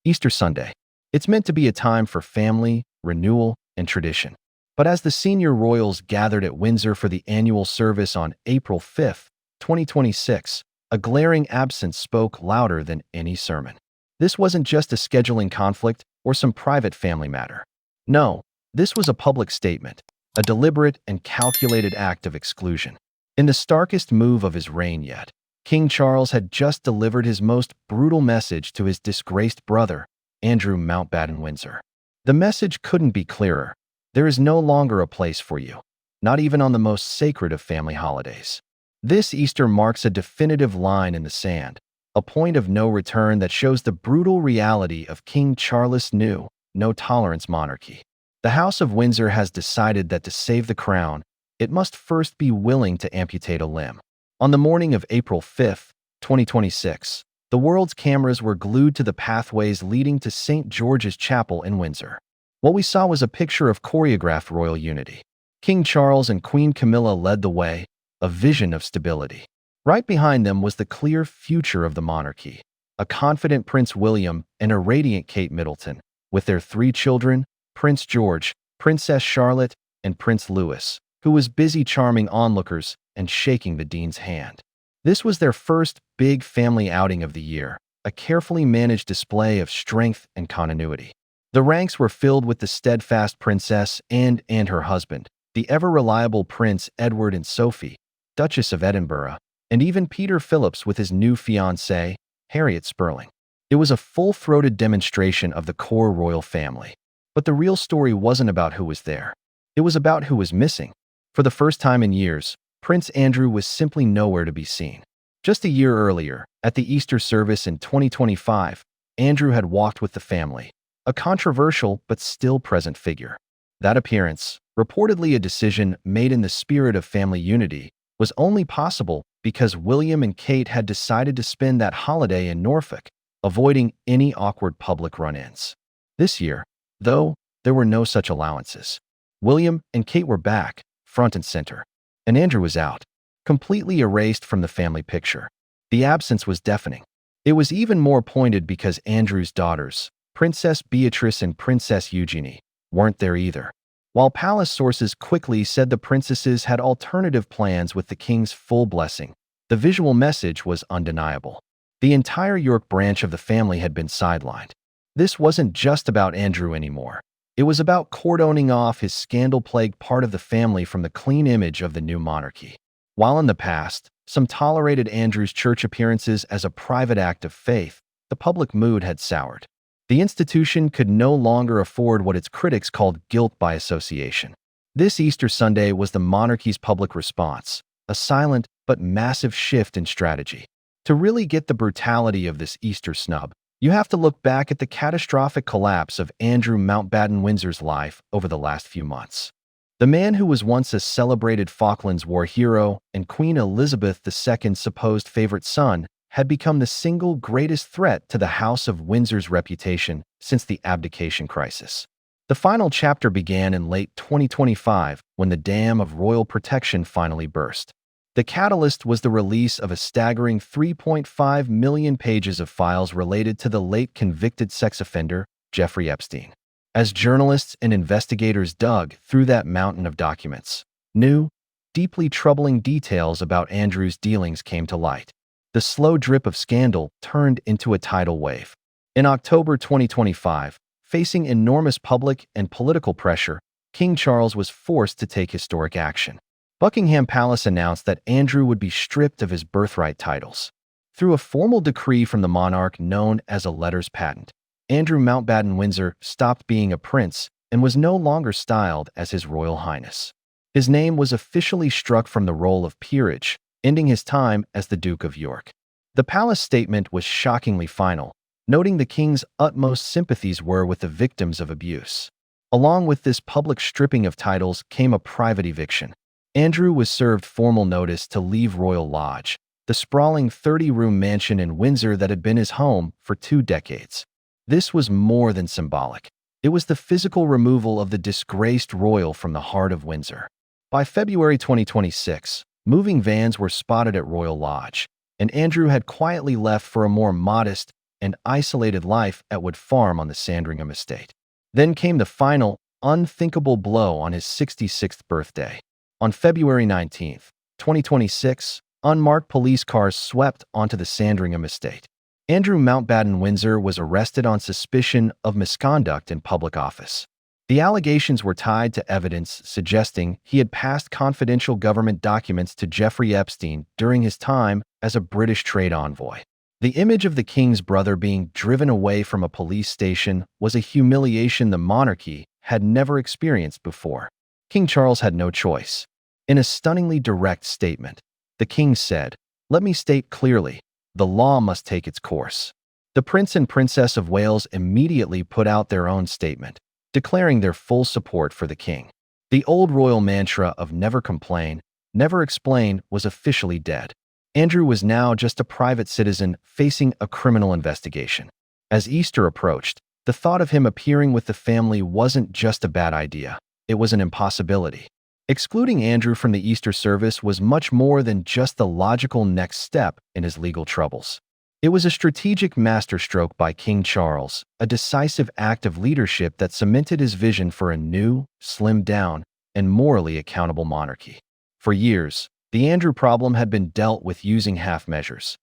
Easter Sunday. It's meant to be a time for family, renewal, and tradition. But as the senior royals gathered at Windsor for the annual service on April 5th, 2026, a glaring absence spoke louder than any sermon. This wasn't just a scheduling conflict or some private family matter. No, this was a public statement, a deliberate and calculated act of exclusion. In the starkest move of his reign yet, King Charles had just delivered his most brutal message to his disgraced brother, Andrew Mountbatten Windsor. The message couldn't be clearer. There is no longer a place for you, not even on the most sacred of family holidays. This Easter marks a definitive line in the sand, a point of no return that shows the brutal reality of King Charles' new, no-tolerance monarchy. The House of Windsor has decided that to save the crown, it must first be willing to amputate a limb. On the morning of April 5th, 2026, the world's cameras were glued to the pathways leading to St. George's Chapel in Windsor. What we saw was a picture of choreographed royal unity. King Charles and Queen Camilla led the way, a vision of stability. Right behind them was the clear future of the monarchy, a confident Prince William and a radiant Kate Middleton, with their 3 children, Prince George, Princess Charlotte, and Prince Louis, who was busy charming onlookers and shaking the Dean's hand. This was their first big family outing of the year, a carefully managed display of strength and continuity. The ranks were filled with the steadfast princess and her husband, the ever-reliable Prince Edward and Sophie, Duchess of Edinburgh, and even Peter Phillips with his new fiancée, Harriet Spurling. It was a full-throated demonstration of the core royal family. But the real story wasn't about who was there. It was about who was missing. For the first time in years, Prince Andrew was simply nowhere to be seen. Just a year earlier, at the Easter service in 2025, Andrew had walked with the family, a controversial but still present figure. That appearance, reportedly a decision made in the spirit of family unity, was only possible because William and Kate had decided to spend that holiday in Norfolk, avoiding any awkward public run-ins. This year, though, there were no such allowances. William and Kate were back, front and center. And Andrew was out, completely erased from the family picture. The absence was deafening. It was even more pointed because Andrew's daughters, Princess Beatrice and Princess Eugenie, weren't there either. While palace sources quickly said the princesses had alternative plans with the king's full blessing, the visual message was undeniable. The entire York branch of the family had been sidelined. This wasn't just about Andrew anymore. It was about cordoning off his scandal-plagued part of the family from the clean image of the new monarchy. While in the past, some tolerated Andrew's church appearances as a private act of faith, the public mood had soured. The institution could no longer afford what its critics called guilt by association. This Easter Sunday was the monarchy's public response, a silent but massive shift in strategy. To really get the brutality of this Easter snub, you have to look back at the catastrophic collapse of Andrew Mountbatten Windsor's life over the last few months. The man who was once a celebrated Falklands War hero and Queen Elizabeth II's supposed favorite son had become the single greatest threat to the House of Windsor's reputation since the abdication crisis. The final chapter began in late 2025 when the dam of royal protection finally burst. The catalyst was the release of a staggering 3.5 million pages of files related to the late convicted sex offender, Jeffrey Epstein. As journalists and investigators dug through that mountain of documents, new, deeply troubling details about Andrew's dealings came to light. The slow drip of scandal turned into a tidal wave. In October 2025, facing enormous public and political pressure, King Charles was forced to take historic action. Buckingham Palace announced that Andrew would be stripped of his birthright titles. Through a formal decree from the monarch known as a letters patent, Andrew Mountbatten Windsor stopped being a prince and was no longer styled as His Royal Highness. His name was officially struck from the roll of peerage, ending his time as the Duke of York. The palace statement was shockingly final, noting the king's utmost sympathies were with the victims of abuse. Along with this public stripping of titles came a private eviction. Andrew was served formal notice to leave Royal Lodge, the sprawling 30-room mansion in Windsor that had been his home for 2 decades. This was more than symbolic. It was the physical removal of the disgraced royal from the heart of Windsor. By February 2026, moving vans were spotted at Royal Lodge, and Andrew had quietly left for a more modest and isolated life at Wood Farm on the Sandringham estate. Then came the final, unthinkable blow on his 66th birthday. On February 19th, 2026, unmarked police cars swept onto the Sandringham estate. Andrew Mountbatten Windsor was arrested on suspicion of misconduct in public office. The allegations were tied to evidence suggesting he had passed confidential government documents to Jeffrey Epstein during his time as a British trade envoy. The image of the king's brother being driven away from a police station was a humiliation the monarchy had never experienced before. King Charles had no choice. In a stunningly direct statement, the king said, "Let me state clearly, the law must take its course." The Prince and Princess of Wales immediately put out their own statement, declaring their full support for the king. The old royal mantra of never complain, never explain was officially dead. Andrew was now just a private citizen facing a criminal investigation. As Easter approached, the thought of him appearing with the family wasn't just a bad idea, it was an impossibility. Excluding Andrew from the Easter service was much more than just the logical next step in his legal troubles. It was a strategic masterstroke by King Charles, a decisive act of leadership that cemented his vision for a new, slimmed-down, and morally accountable monarchy. For years, the Andrew problem had been dealt with using half measures.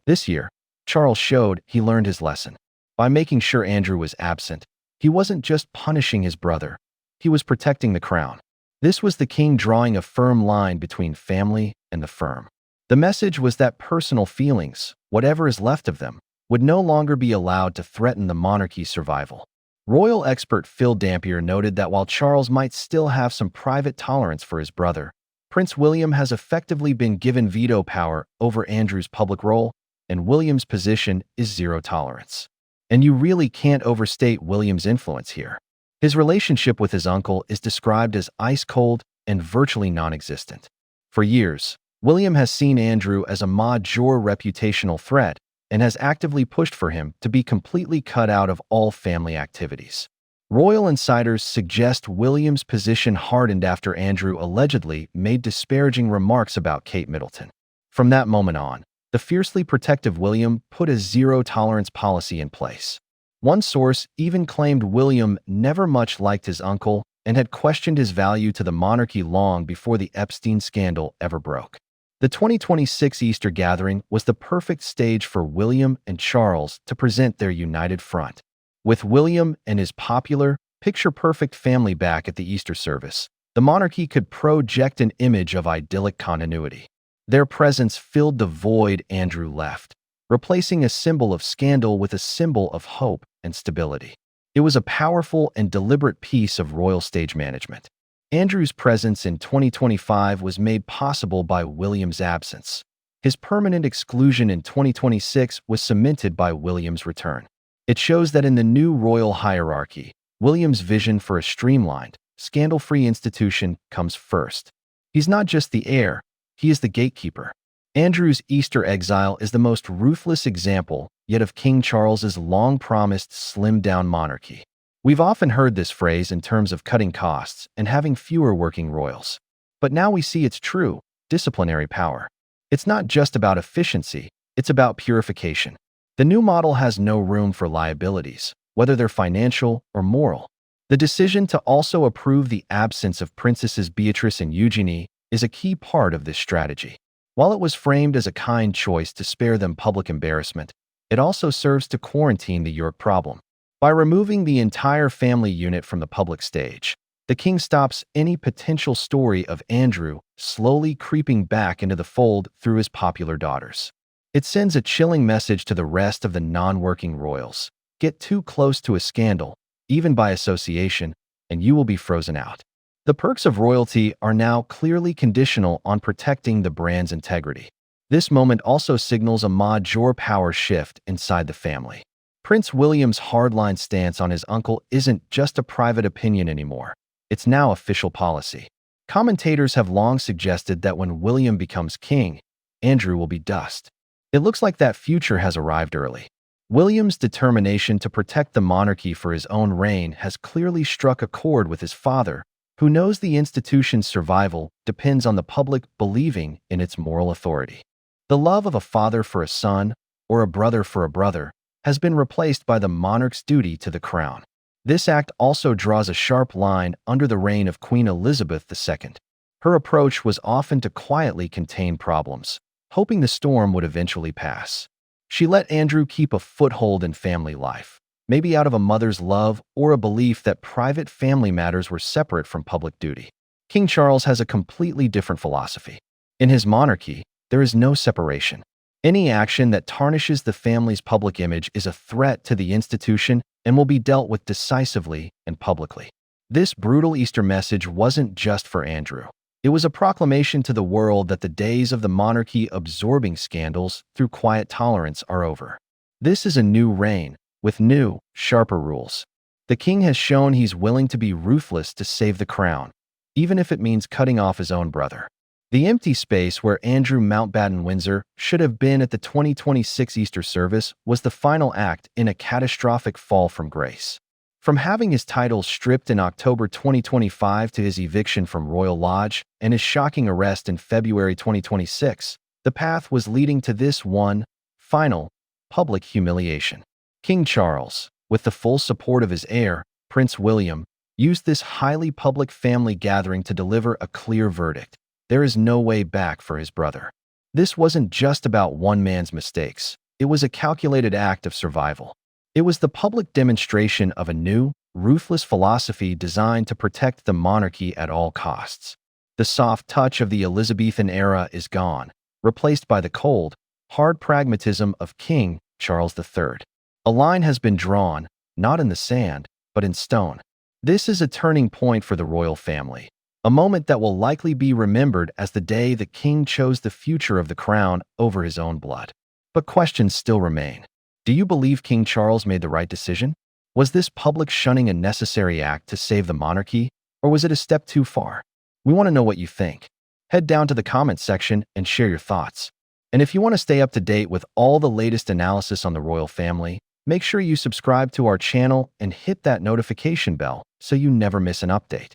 This year, Charles showed he learned his lesson. By making sure Andrew was absent, he wasn't just punishing his brother, he was protecting the crown. This was the king drawing a firm line between family and the firm. The message was that personal feelings, whatever is left of them, would no longer be allowed to threaten the monarchy's survival. Royal expert Phil Dampier noted that while Charles might still have some private tolerance for his brother, Prince William has effectively been given veto power over Andrew's public role, and William's position is zero tolerance. And you really can't overstate William's influence here. His relationship with his uncle is described as ice-cold and virtually non-existent. For years, William has seen Andrew as a major reputational threat and has actively pushed for him to be completely cut out of all family activities. Royal insiders suggest William's position hardened after Andrew allegedly made disparaging remarks about Kate Middleton. From that moment on, the fiercely protective William put a zero-tolerance policy in place. One source even claimed William never much liked his uncle and had questioned his value to the monarchy long before the Epstein scandal ever broke. The 2026 Easter gathering was the perfect stage for William and Charles to present their united front. With William and his popular, picture-perfect family back at the Easter service, the monarchy could project an image of idyllic continuity. Their presence filled the void Andrew left, replacing a symbol of scandal with a symbol of hope and stability. It was a powerful and deliberate piece of royal stage management. Andrew's presence in 2025 was made possible by William's absence. His permanent exclusion in 2026 was cemented by William's return. It shows that in the new royal hierarchy, William's vision for a streamlined, scandal-free institution comes first. He's not just the heir, he is the gatekeeper. Andrew's Easter exile is the most ruthless example yet of King Charles's long-promised slimmed-down monarchy. We've often heard this phrase in terms of cutting costs and having fewer working royals. But now we see its true, disciplinary power. It's not just about efficiency, it's about purification. The new model has no room for liabilities, whether they're financial or moral. The decision to also approve the absence of Princesses Beatrice and Eugenie is a key part of this strategy. While it was framed as a kind choice to spare them public embarrassment, it also serves to quarantine the York problem. By removing the entire family unit from the public stage, the king stops any potential story of Andrew slowly creeping back into the fold through his popular daughters. It sends a chilling message to the rest of the non-working royals. Get too close to a scandal, even by association, and you will be frozen out. The perks of royalty are now clearly conditional on protecting the brand's integrity. This moment also signals a major power shift inside the family. Prince William's hardline stance on his uncle isn't just a private opinion anymore. It's now official policy. Commentators have long suggested that when William becomes king, Andrew will be dust. It looks like that future has arrived early. William's determination to protect the monarchy for his own reign has clearly struck a chord with his father, who knows the institution's survival depends on the public believing in its moral authority. The love of a father for a son, or a brother for a brother, has been replaced by the monarch's duty to the crown. This act also draws a sharp line under the reign of Queen Elizabeth II. Her approach was often to quietly contain problems, hoping the storm would eventually pass. She let Andrew keep a foothold in family life, maybe out of a mother's love or a belief that private family matters were separate from public duty. King Charles has a completely different philosophy. In his monarchy, there is no separation. Any action that tarnishes the family's public image is a threat to the institution and will be dealt with decisively and publicly. This brutal Easter message wasn't just for Andrew. It was a proclamation to the world that the days of the monarchy absorbing scandals through quiet tolerance are over. This is a new reign, with new, sharper rules. The king has shown he's willing to be ruthless to save the crown, even if it means cutting off his own brother. The empty space where Andrew Mountbatten Windsor should have been at the 2026 Easter service was the final act in a catastrophic fall from grace. From having his titles stripped in October 2025 to his eviction from Royal Lodge and his shocking arrest in February 2026, the path was leading to this one, final, public humiliation. King Charles, with the full support of his heir, Prince William, used this highly public family gathering to deliver a clear verdict. There is no way back for his brother. This wasn't just about one man's mistakes. It was a calculated act of survival. It was the public demonstration of a new, ruthless philosophy designed to protect the monarchy at all costs. The soft touch of the Elizabethan era is gone, replaced by the cold, hard pragmatism of King Charles III. A line has been drawn, not in the sand, but in stone. This is a turning point for the royal family, a moment that will likely be remembered as the day the king chose the future of the crown over his own blood. But questions still remain. Do you believe King Charles made the right decision? Was this public shunning a necessary act to save the monarchy, or was it a step too far? We want to know what you think. Head down to the comments section and share your thoughts. And if you want to stay up to date with all the latest analysis on the royal family, make sure you subscribe to our channel and hit that notification bell so you never miss an update.